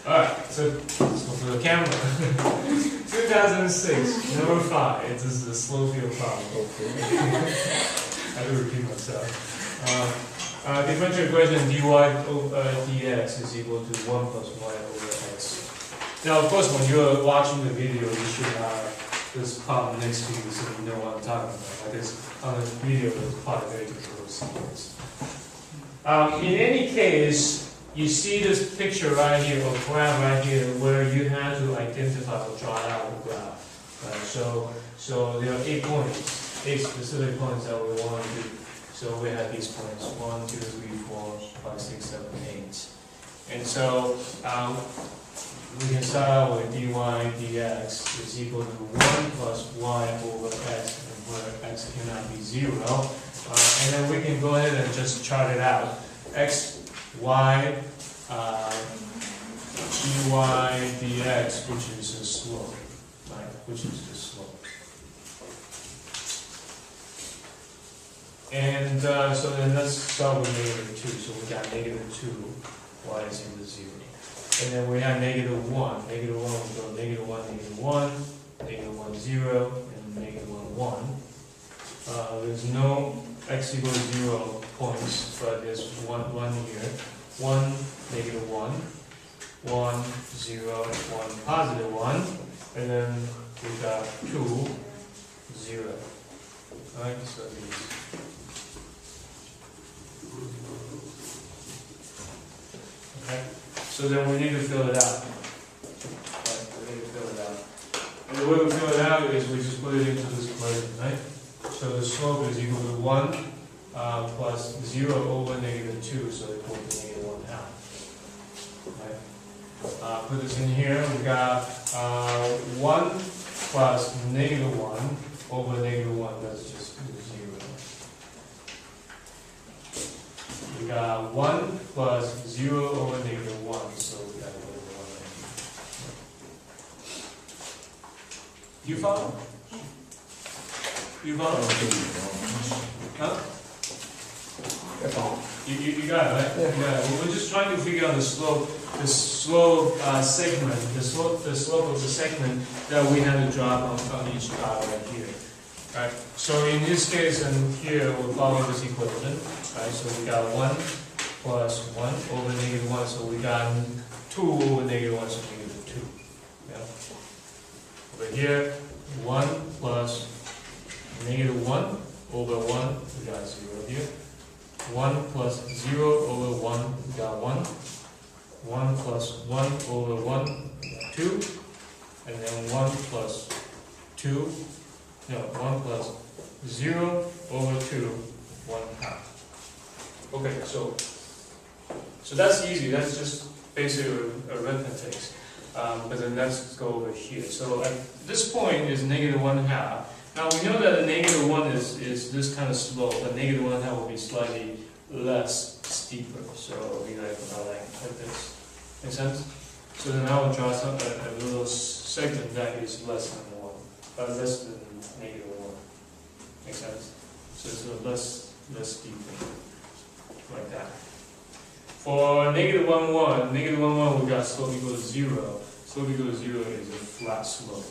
Alright, so for the camera. 2006, number 5. This is the slow field problem. I have to repeat myself. Differential equation dy over dx is equal to 1 plus y over x. Now, of course, when you're watching the video, you should have this problem next to you so you know what I'm talking about. Like this on the video, it's probably very difficult to see this. In any case, you see this picture right here, or graph right here, where you have to identify or draw out the graph. Right? So there are 8 points, 8 specific points that we want to do. So we have these points, 1, 2, 3, 4, 5, 6, 7, 8. And so we can start out with dy dx is equal to 1 plus y over x, and where x cannot be 0. And then we can go ahead and just chart it out. X, y, dy dx, which is the slope, right? Which is the slope. And so then let's start with -2. So we got -2, y is equal to 0. And then we have -1. -1 we go -1, -1, -1, 0, and -1, 1. There's no x equals 0 points, but there's one here. 1, -1, 1, 0, 1, positive 1, and then we got 2, 0. Alright, so these. Okay, so then we need to fill it out. Right, we need to fill it out. And the way we fill it out is we just put it into this equation, right? So the slope is equal to 1 plus 0 over -2, so equal to -1/2. Right? Put this in here, we got 1 plus -1 over -1, that's just 0. We got 1 plus 0 over -1, so we got -1. You follow? You follow? Huh? You got it, right? Yeah. We're just trying to figure out the slope segment, the slope of the segment that we have to drop on each dot right here. Right. So in this case and here we'll follow this equation. Right. So we got 1 plus 1 over -1. So we got 2 over -1, so -2. Yeah. Over here, 1 plus -1 over 1, we got 0 here. 1 plus 0 over 1, we got 1. 1 plus 1 over 1, we got 2. And then 1 plus 2, no, 1 plus 0 over 2, 1/2. Okay, so that's easy, that's just basic arithmetic. But then let's go over here. So at this point is -1/2. Now we know that a -1 is this kind of slope, but -1/2 will be slightly less steeper. So we like this. Make sense? So then I will draw a little segment that is less than 1, less than -1. Make sense? So it's less steeper, like that. For -1,1, we got slope equal to 0. Slope equal to 0 is a flat slope.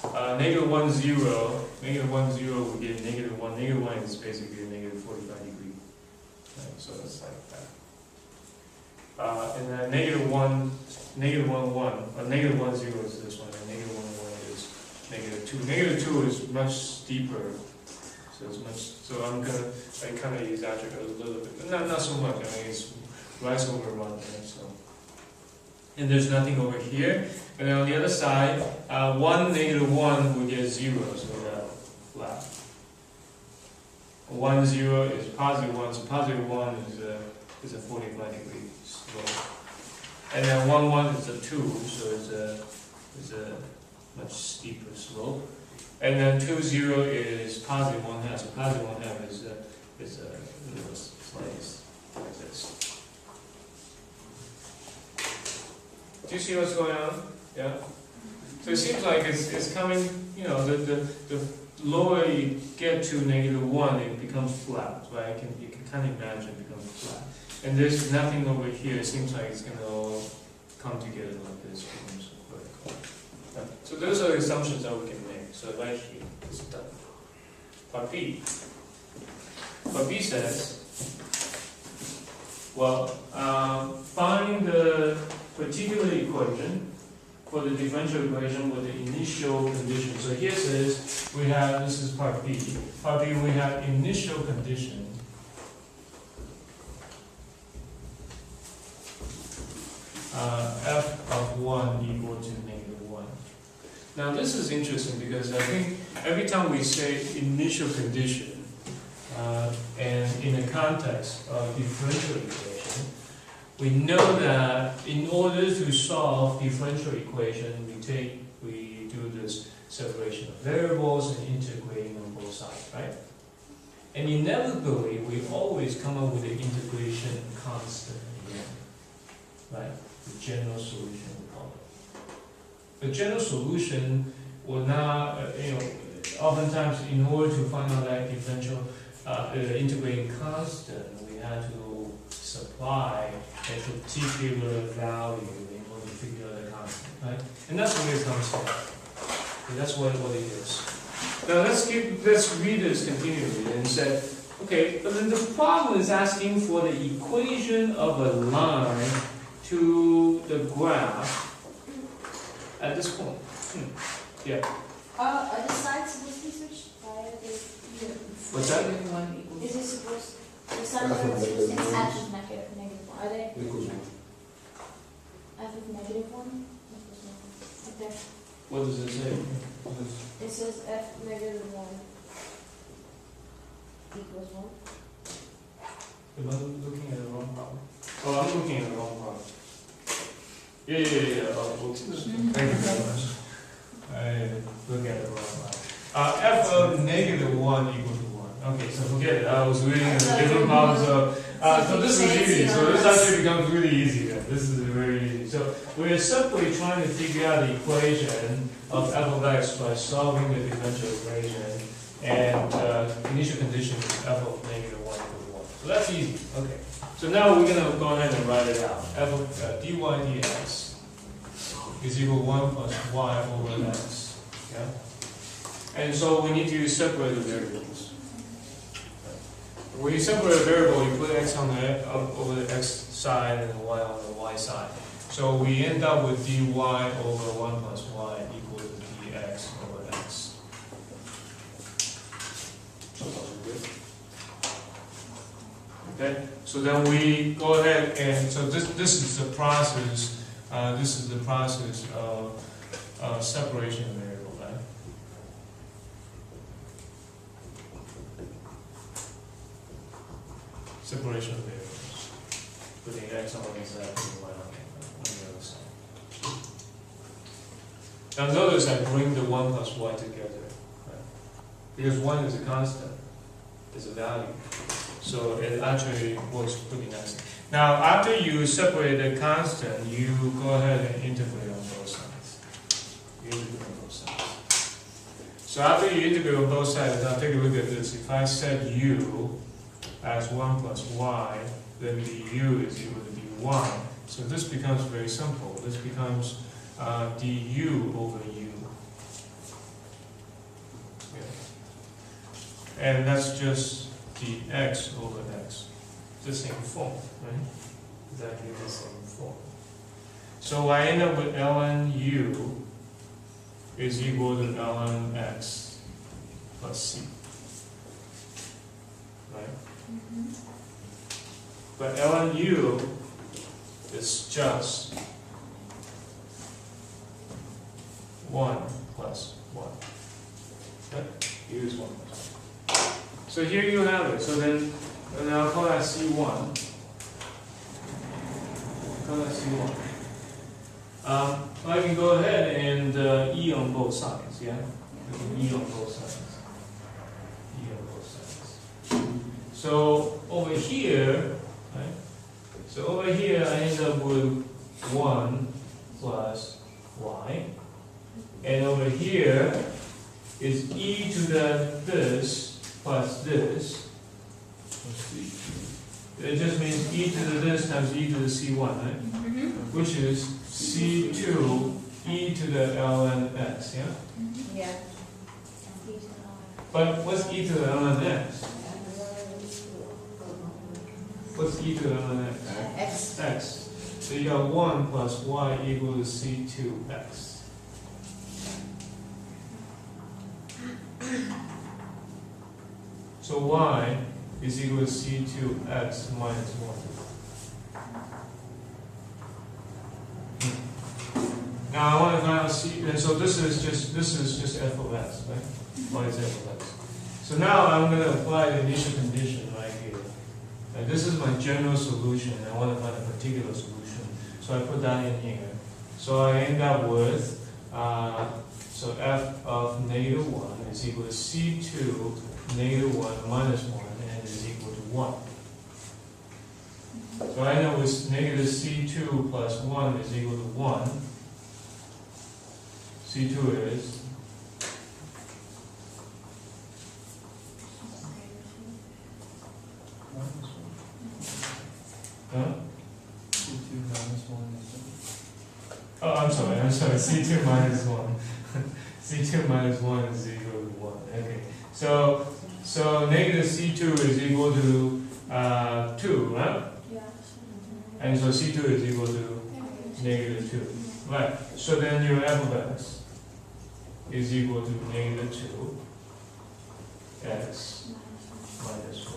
-1, 0, we get -1. -1 is basically a -45 degree. Right, so it's like that. And then -1, 1, -1, 0 is this one, and -1, 1 is -2. -2 is much steeper. So it's much. So I kind of exaggerate a little bit, but not so much. I mean, it's right over 1 there. So, and there's nothing over here. And then on the other side, 1, -1 we get 0, so we got flat. 1, 0 is positive 1, so positive 1 is a 45 degree slope. And then 1, 1 is a 2, so it's a much steeper slope. And then 2, 0 is positive 1/2, so positive 1/2 is a little slice like this. Do you see what's going on? Yeah? So it seems like it's coming, you know, the lower you get to -1, it becomes flat, right? You can kind of imagine it becomes flat. and there's nothing over here. It seems like it's gonna all come together like this. Becomes vertical. Right. So those are the assumptions that we can make. So right here is done. Part B. Part B says, well, find the particular equation for the differential equation with the initial condition. So here says we have, this is part B. Part B, we have initial condition. F of 1 equal to -1. Now this is interesting because I think every time we say initial condition, and in the context of differential equation, we know that in order to solve differential equation, we do this separation of variables and integrating on both sides, right? And inevitably, we always come up with the integration constant again, right? The general solution, we call it. The general solution will not, oftentimes in order to find out that differential integrating constant, we have to supply a particular value in order to figure out the constant, right? And that's where it comes from. Okay, that's what it is. Now let's read this continually and say, okay, but then the problem is asking for the equation of a line to the graph at this point. Yeah. Are the sides supposed to be switched by the What's that? Is it supposed the signs are switched in half of -1? Are they? Half of -1? Okay. What does it say? It says f -1 equals 1. Am I looking at the wrong problem? Oh, I'm looking at the wrong problem. Yeah. Oh, oops. Thank you very much. I look at the wrong problem. F of -1 equals to 1. Okay, so forget it. I was reading a different problem, so this is easy. So this actually becomes really easy then. This is very easy. So we're simply trying to figure out the equation of f of x by solving the differential equation, and initial condition is f of -1 equals 1. So that's easy. Okay. So now we're gonna go ahead and write it out. F of dy dx is equal to 1 plus y over x. Yeah. And so we need to separate the variables. When you separate a variable, you put x on the over the x side and y on the y side. So we end up with dy over 1 plus y equal to dx over x. Okay. So then we go ahead and so this is the process. This is the process of separation of variable, right? Separation of variables. Putting x on one side, putting y on the other side. Now notice I bring the 1 plus y together, right? Because 1 is a constant, is a value. So it actually works pretty nicely. Now after you separate the constant, you go ahead and integrate on both sides. You integrate on both sides. So after you integrate on both sides, now take a look at this. If I set u as 1 plus y, then du is equal to d1. So this becomes very simple. This becomes du over u. Yeah. And that's just dx over x. The same form, right? Exactly the same form. So I end up with ln u is equal to ln x plus c. Right? But ln u is just 1 plus 1. Right? U is 1 plus 1. So here you have it. So then, and I'll call that C1. Call that C1. I can go ahead and E on both sides, yeah? E on both sides. E on both sides. So over here, right? So over here I end up with 1 plus y. And over here is e to the this plus this. it just means e to the this times e to the c1, right? Mm-hmm. Which is c2 e to the ln x, yeah? Yeah. But what's e to the ln x? What's e to the ln x? X. X. So you got 1 plus y equal to c2x. So y is equal to c2x minus 1. Now I want to find out c, and so this is just f of x, right? Y is f of x. So now I'm going to apply the initial condition right here. And this is my general solution. I want to find a particular solution. So I put that in here. So I end up with, so f of negative 1 is equal to c2 negative 1 minus 1 and is equal to 1. So I know with negative c2 plus 1 is equal to 1. c2 is huh? C2 minus 1 is Oh, I'm sorry, c2 minus 1. c2 minus 1 is equal to 1. Okay. So negative c2 is equal to 2, right? Yeah. And so c2 is equal to negative 2. Right. So then your f of x is equal to negative 2 x minus 1.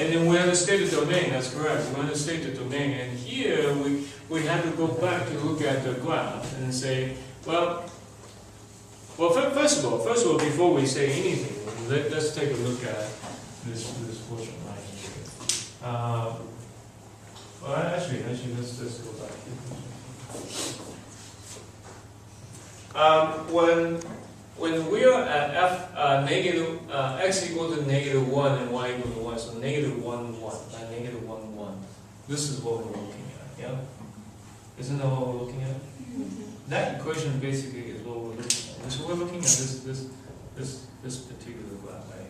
And then we have to state the domain, that's correct. We want to state the domain. And here we have to go back to look at the graph and say, well, first of all, before we say anything, let's take a look at this portion right here. Well, actually, let's go back here. When we are at x equal to negative 1 and y equal to 1, so negative 1, 1, negative 1, 1, this is what we're looking at, yeah? Isn't that what we're looking at? Mm-hmm. That equation basically is what we're looking at. And so we're looking at this particular graph right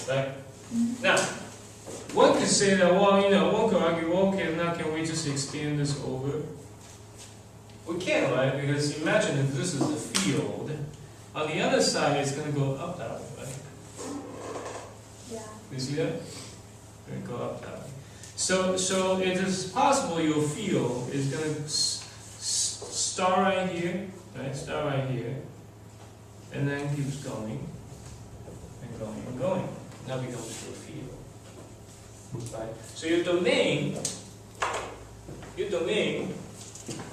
here. Right? Now, one could say that, well, one could argue, well, okay, now can we just extend this over? We can, right? Because imagine if this is the field, on the other side it's going to go up that way, right? Yeah. You see that? It's going to go up that way. So it is possible your field is going to start right here, right? Start right here, and then keeps going, and going, and going. Now becomes your field. Right? So your domain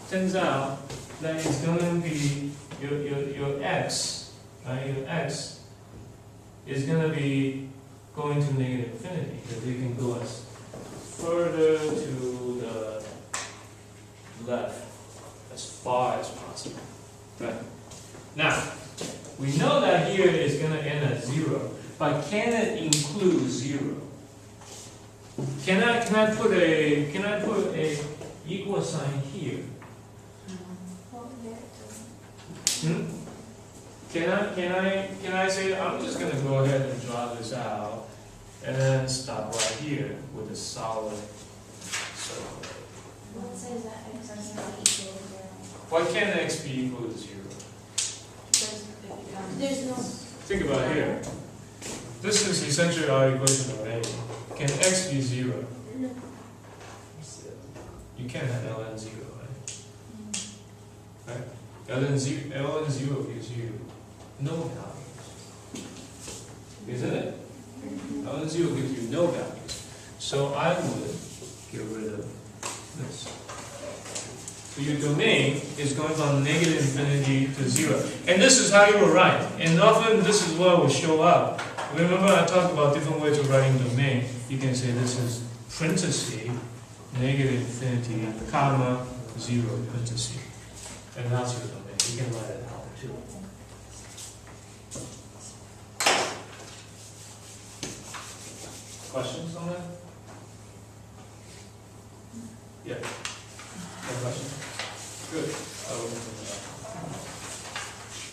turns out that it's going to be your x, right? Your x is going to be going to negative infinity because you can go as further to the left as far as possible. Right? Now we know that here is going to end at 0, but can it include 0? Can I put a equal sign here? Can I say I'm just gonna go ahead and draw this out and then stop right here with a solid circle? What says that x is not equal to 0? Why can't x be equal to 0? There's no. Think about it here. This is essentially our equation already. Can x be 0? No. You can't have ln 0, right? Right? ln 0 gives you no values. Isn't it? ln 0 gives you no values. So I would get rid of this. So your domain is going from negative infinity to 0. And this is how you will write. And often this is what will show up. Remember I talked about different ways of writing domain. You can say this is parenthesis, negative infinity, comma, 0, parenthesis. And that's your domain. You can write it out too. Questions on that? Yeah. No question? Good. I will move on to that.